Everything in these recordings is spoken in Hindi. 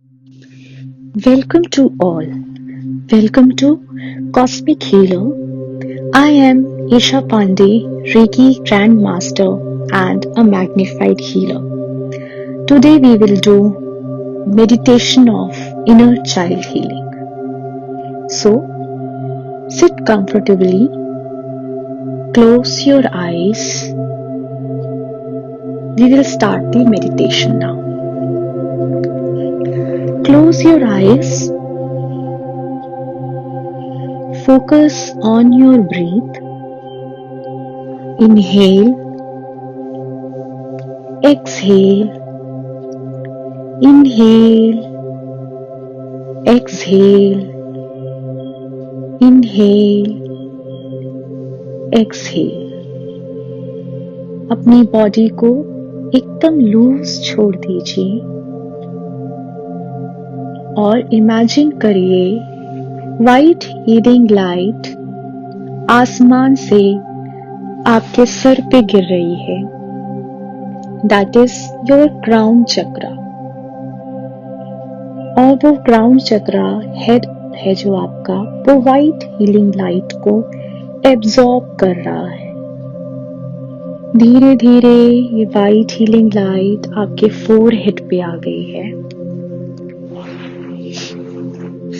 Welcome to all. Welcome to Cosmic Healer. I am Isha Pandey, Reiki Grandmaster and a Magnified Healer. Today we will do meditation of inner child healing. So, sit comfortably, close your eyes. We will start the meditation now. Close your eyes. Focus on your breath. Inhale, exhale, inhale, exhale, inhale, exhale. अपनी बॉडी को एकदम लूज छोड़ दीजिए और इमेजिन करिए वाइट हीलिंग लाइट आसमान से आपके सर पे गिर रही है. दैट इज योर क्राउन चक्रा. और वो क्राउन चक्रा हेड है जो आपका, वो वाइट हीलिंग लाइट को एब्जॉर्ब कर रहा है. धीरे धीरे ये वाइट हीलिंग लाइट आपके फोरहेड पे आ गई है.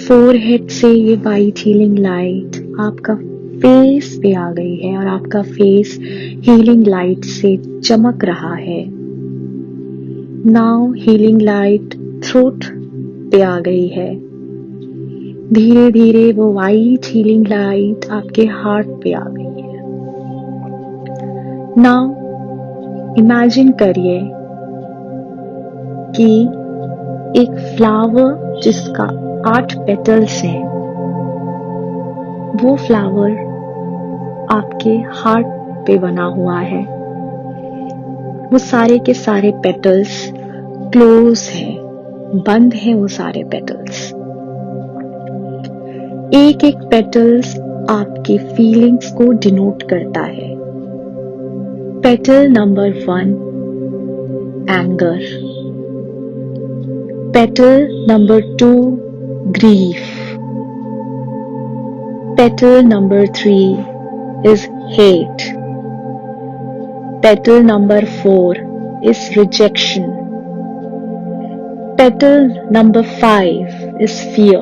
फोरहेड से ये वाइट हीलिंग लाइट आपका फेस पे आ गई है और आपका फेस हीलिंग लाइट से चमक रहा है. नाउ हीलिंग लाइट थ्रोट पे आ गई है. धीरे धीरे वो वाइट हीलिंग लाइट आपके हार्ट पे आ गई है. नाउ इमेजिन करिए कि एक फ्लावर जिसका 8 पेटल्स हैं, वो फ्लावर आपके हार्ट पे बना हुआ है. वो सारे के सारे पेटल्स क्लोज हैं, बंद हैं वो सारे पेटल्स. एक एक पेटल्स आपकी फीलिंग्स को डिनोट करता है. Petal number 1 anger, petal number 2 grief, petal number 3 is hate, petal number 4 is rejection, petal number 5 is fear,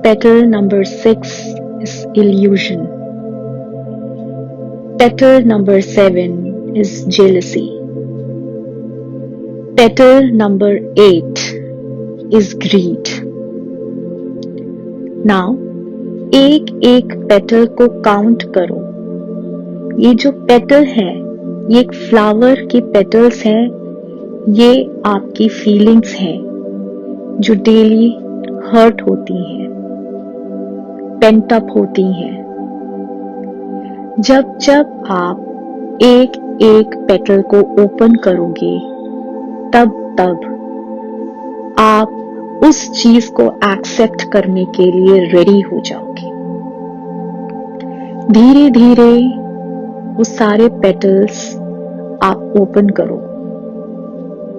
petal number 6 is illusion, petal number 7 is jealousy, petal number 8 is greed. Now एक एक पेटल को काउंट करो. ये जो पेटल है, ये एक फ्लावर के पेटल्स हैं. ये आपकी फीलिंग्स हैं जो डेली हर्ट होती हैं, पेंट अप होती हैं. जब जब आप एक एक पेटल को ओपन करोगे, तब तब आप उस चीज को एक्सेप्ट करने के लिए रेडी हो जाओगे. धीरे धीरे वो सारे पेटल्स आप ओपन करो.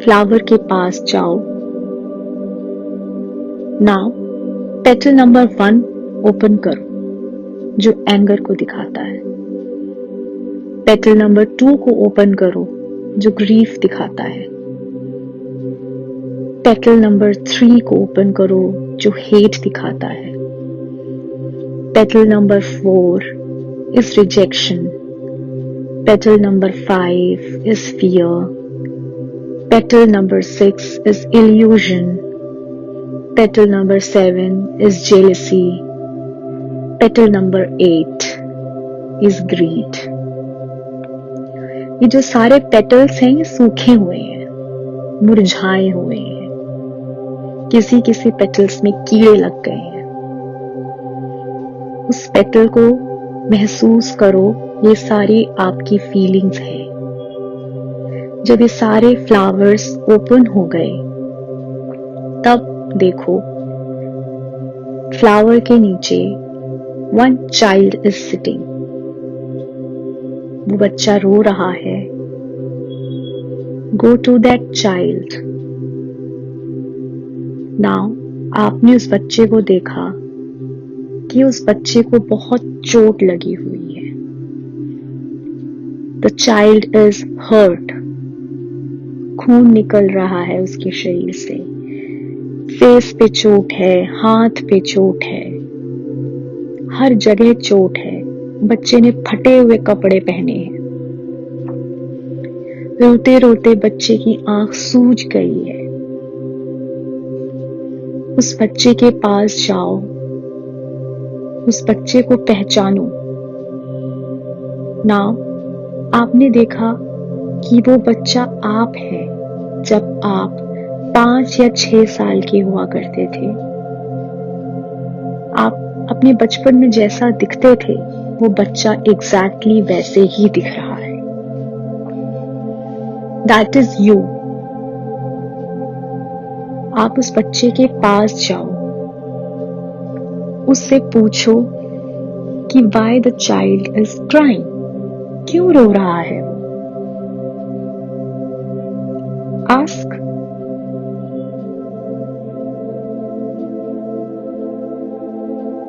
फ्लावर के पास जाओ. नाउ पेटल नंबर 1 ओपन करो जो एंगर को दिखाता है. पेटल नंबर 2 को ओपन करो जो ग्रीफ दिखाता है. पेटल नंबर 3 को ओपन करो जो हेट दिखाता है. Petal number 4 is rejection. Petal number 5 is fear. Petal number 6 is illusion. Petal number 7 is jealousy. Petal number 8 is greed. ये जो सारे पेटल्स हैं, ये सूखे हुए हैं, मुरझाए हुए हैं. किसी किसी पेटल्स में कीड़े लग गए हैं. उस पेटल को महसूस करो. ये सारी आपकी फीलिंग्स हैं. जब ये सारे फ्लावर्स ओपन हो गए, तब देखो फ्लावर के नीचे 1 चाइल्ड इज सिटिंग. वो बच्चा रो रहा है. Go to that child. Now आपने उस बच्चे को देखा कि उस बच्चे को बहुत चोट लगी हुई है। द चाइल्ड इज हर्ट, खून निकल रहा है उसके शरीर से, फेस पे चोट है, हाथ पे चोट है, हर जगह चोट है। बच्चे ने फटे हुए कपड़े पहने हैं। रोते रोते बच्चे की आंख सूज गई है। उस बच्चे के पास जाओ, उस बच्चे को पहचानो। नाउ आपने देखा कि वो बच्चा आप है जब आप 5 या 6 साल के हुआ करते थे। आप अपने बचपन में जैसा दिखते थे वो बच्चा एग्जैक्टली वैसे ही दिख रहा है। That is you. आप उस बच्चे के पास जाओ, उससे पूछो कि why the child is crying, क्यों रो रहा है वो। आस्क।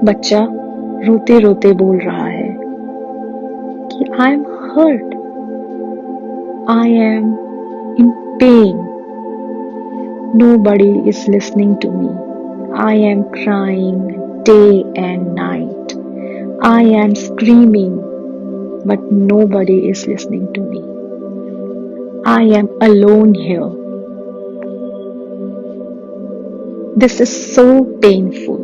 बच्चा रोते रोते बोल रहा है कि I am hurt, I am in pain, nobody is listening to me, I am crying day and night, I am screaming but nobody is listening to me, I am alone here, this is so painful.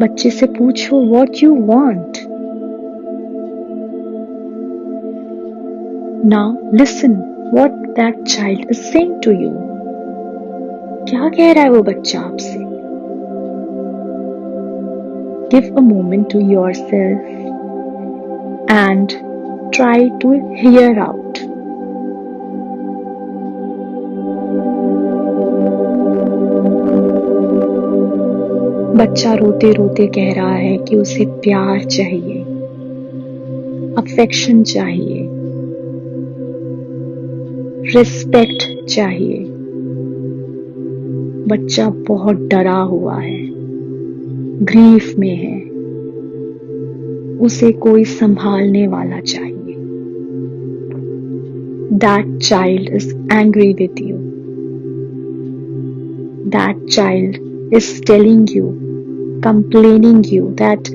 बच्चे से पूछो what you want. Now listen what that child is saying to you. क्या कह रहा है वो बच्चा आपसे? Give a moment to yourself and try to hear out. बच्चा रोते रोते कह रहा है कि उसे प्यार चाहिए, अफेक्शन चाहिए, रिस्पेक्ट चाहिए। बच्चा बहुत डरा हुआ है, ग्रीफ में है, उसे कोई संभालने वाला चाहिए। That child is angry with you. That child is telling you, complaining you that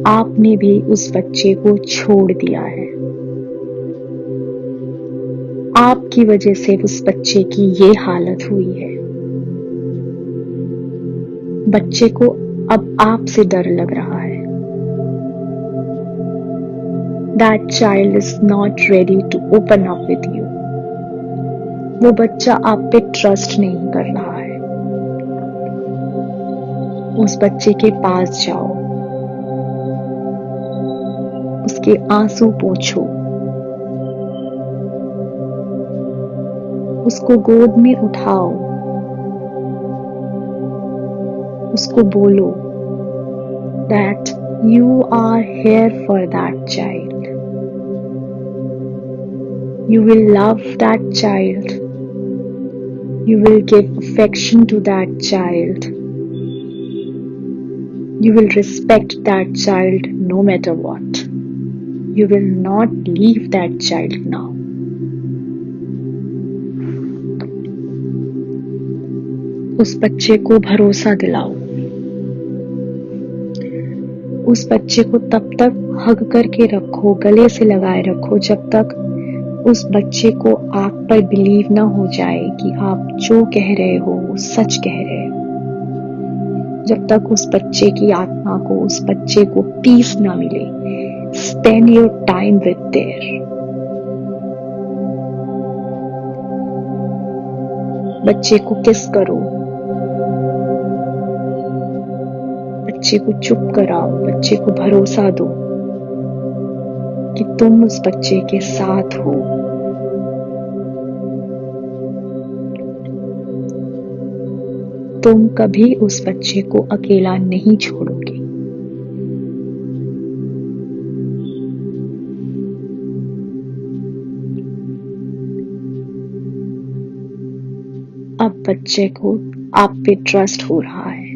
आपने भी उस बच्चे को छोड़ दिया है। आपकी वजह से उस बच्चे की ये हालत हुई है। बच्चे को अब आपसे डर लग रहा है। That child is not ready to open up with you. वो बच्चा आप पे ट्रस्ट नहीं कर रहा है। उस बच्चे के पास जाओ, उसके आंसू पोंछो, उसको गोद में उठाओ, उसको बोलो that you are here for that child. You will love that child. You will give affection to that child. You will respect that child no matter what. You will not leave that child now. उस बच्चे को भरोसा दिलाओ। उस बच्चे को तब तक हग करके रखो, गले से लगाए रखो जब तक उस बच्चे को आप पर बिलीव ना हो जाए कि आप जो कह रहे हो वो सच कह रहे हो। जब तक उस बच्चे की आत्मा को, उस बच्चे को पीस ना मिले। Spend your time with their. बच्चे को किस करो, बच्चे को चुप कराओ, बच्चे को भरोसा दो कि तुम उस बच्चे के साथ हो। तुम कभी उस बच्चे को अकेला नहीं छोड़ोगे। अब बच्चे को आप पे ट्रस्ट हो रहा है।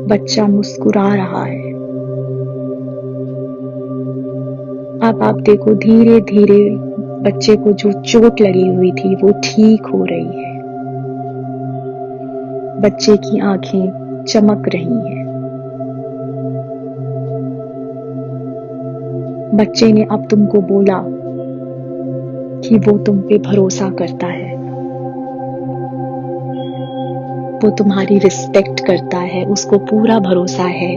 बच्चा मुस्कुरा रहा है। अब आप देखो धीरे धीरे बच्चे को जो चोट लगी हुई थी वो ठीक हो रही है। बच्चे की आंखें चमक रही हैं। बच्चे ने अब तुमको बोला कि वो तुम पे भरोसा करता है, वो तुम्हारी रिस्पेक्ट करता है, उसको पूरा भरोसा है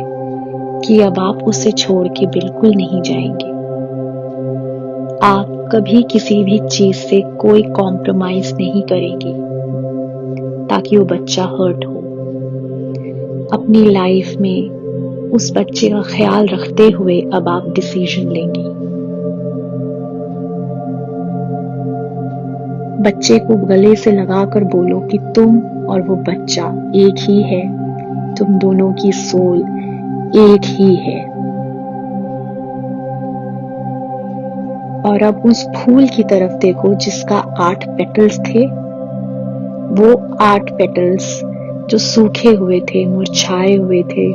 कि अब आप उसे छोड़ के बिल्कुल नहीं जाएंगे। आप कभी किसी भी चीज से कोई कॉम्प्रोमाइज नहीं करेंगी ताकि वो बच्चा हर्ट हो। अपनी लाइफ में उस बच्चे का ख्याल रखते हुए अब आप डिसीजन लेंगी। बच्चे को गले से लगाकर बोलो कि तुम और वो बच्चा एक ही है, तुम दोनों की सोल एक ही है। और अब उस फूल की तरफ देखो जिसका 8 पेटल्स थे। वो 8 पेटल्स जो सूखे हुए थे, मुरझाए हुए थे,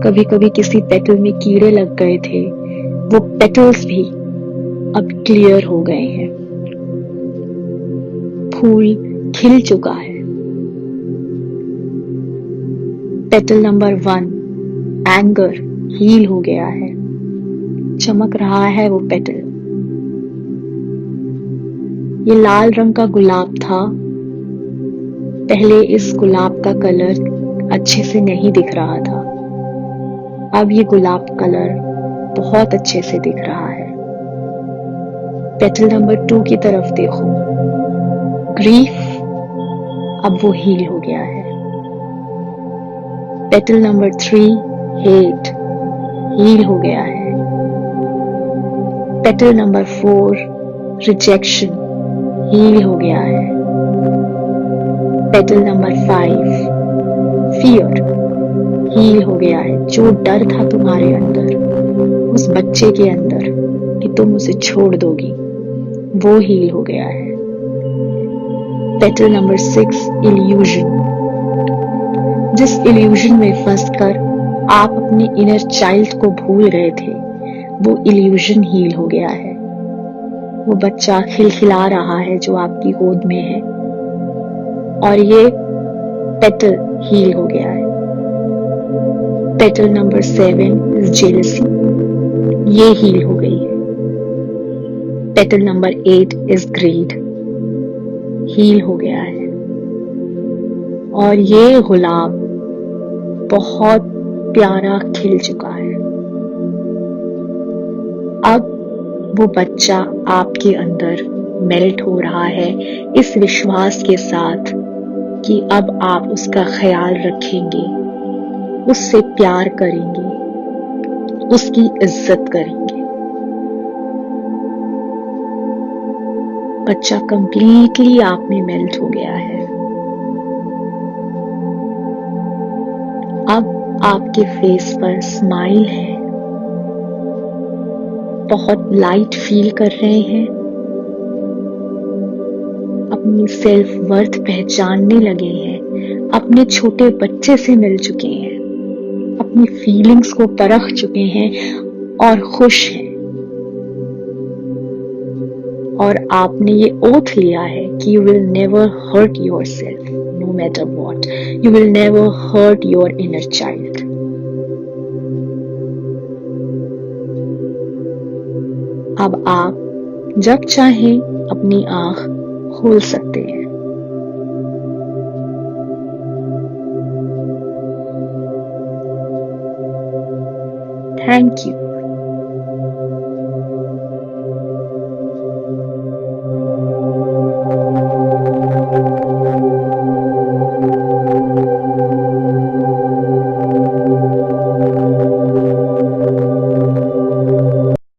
कभी कभी किसी पेटल में कीड़े लग गए थे, वो पेटल्स भी अब क्लियर हो गए हैं। फूल खिल चुका है। पेटल नंबर 1 एंगर हील हो गया है। चमक रहा है वो पेटल। ये लाल रंग का गुलाब था। पहले इस गुलाब का कलर अच्छे से नहीं दिख रहा था। अब ये गुलाब कलर बहुत अच्छे से दिख रहा है। पेटल नंबर 2 की तरफ देखो। ग्रीफ अब वो हील हो गया है। पेटल नंबर 3 हेट हील हो गया है। पेटल नंबर 4 रिजेक्शन हील हो गया है। पेटल नंबर 5 फियर हील हो गया है। जो डर था तुम्हारे अंदर, उस बच्चे के अंदर कि तुम उसे छोड़ दोगी, वो हील हो गया है। Petal number 6 illusion. जिस इल्यूजन में फंसकर आप अपने इनर चाइल्ड को भूल गए थे, वो इल्यूजन हील हो गया है। वो बच्चा खिलखिला रहा है जो आपकी गोद में है, और ये पेटल हील हो गया है। पेटल नंबर 7 इज जेलसी, ये हील हो गई है। Petal number 8 is greed, heal हो गया है। और ये गुलाब बहुत प्यारा खिल चुका है। अब वो बच्चा आपके अंदर मेल्ट हो रहा है इस विश्वास के साथ कि अब आप उसका ख्याल रखेंगे, उससे प्यार करेंगे, उसकी इज्जत करेंगे। बच्चा कंप्लीटली आप में मेल्ट हो गया है। अब आपके फेस पर स्माइल है, बहुत लाइट फील कर रहे हैं, अपनी सेल्फ वर्थ पहचानने लगे हैं, अपने छोटे बच्चे से मिल चुके हैं, अपनी फीलिंग्स को परख चुके हैं और खुश हैं। और आपने ये ओथ लिया है कि you will never hurt yourself no matter what, you will never hurt your inner child. अब आप जब चाहें अपनी आंख खोल सकते हैं। Thank you.